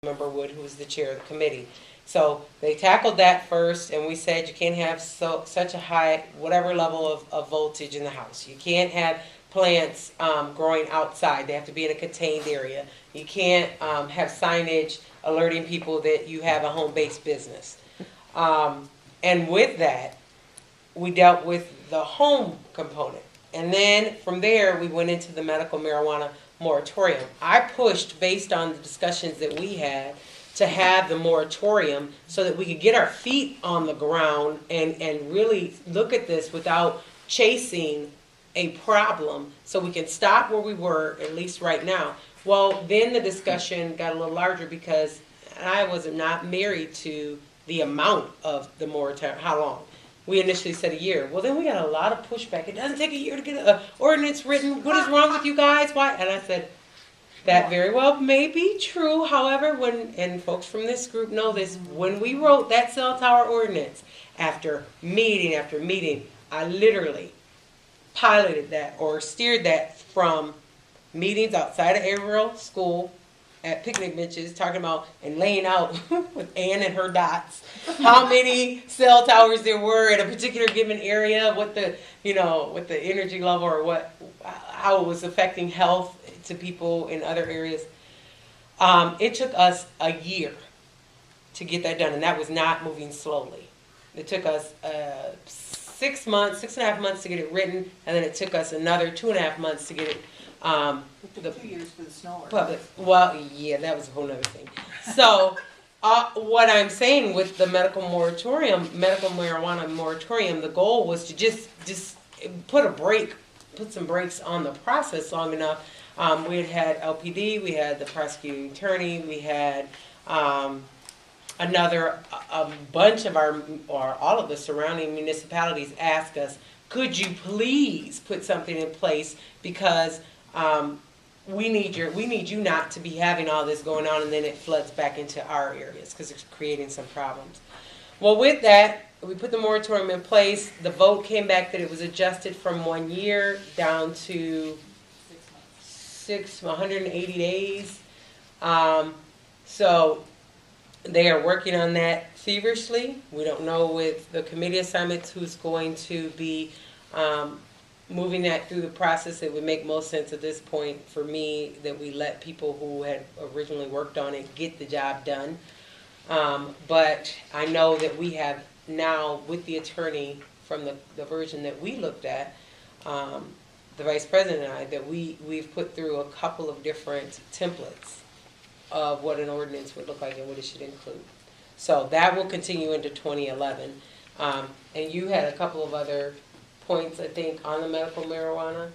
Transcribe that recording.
Member Wood, who was the chair of the committee. So they tackled that first, and we said you can't have such a high, whatever level of voltage in the house. You can't have plants growing outside. They have to be in a contained area. You can't have signage alerting people that you have a home-based business. And with that, we dealt with the home component. And then from there, we went into the medical marijuana moratorium. I pushed, based on the discussions that we had, to have the moratorium so that we could get our feet on the ground and really look at this without chasing a problem, so we can stop where we were, at least right now. Well, then the discussion got a little larger because I was not married to the amount of the moratorium, how long. We initially said a year. Well, then we got a lot of pushback. It doesn't take a year to get an ordinance written. What is wrong with you guys? Why? And I said, that very well may be true. However, and folks from this group know this, when we wrote that cell tower ordinance, after meeting, I literally piloted that or steered that from meetings outside of Averill School, at picnic benches, talking about and laying out with Ann and her dots how many cell towers there were in a particular given area, what the energy level or how it was affecting health to people in other areas. It took us a year to get that done, and that was not moving slowly. It took us 6 months, 6.5 months to get it written, and then it took us another 2.5 months to get it. It took 2 years for the snow public. Well, yeah, that was a whole other thing. So, what I'm saying with the medical marijuana moratorium, the goal was to just put some brakes on the process long enough. We had LPD, we had the prosecuting attorney, we had a bunch of all of the surrounding municipalities ask us, could you please put something in place, because we need you not to be having all this going on and then it floods back into our areas because it's creating some problems. Well, with that, we put the moratorium in place. The vote came back that it was adjusted from 1 year down to 180 days. So they are working on that feverishly. We don't know with the committee assignments who's going to be moving that through the process. It would make most sense at this point for me that we let people who had originally worked on it get the job done. But I know that we have now, with the attorney from the version that we looked at, the vice president and I, that we've put through a couple of different templates of what an ordinance would look like and what it should include. So that will continue into 2011. And you had a couple of other points, I think, on the medical marijuana.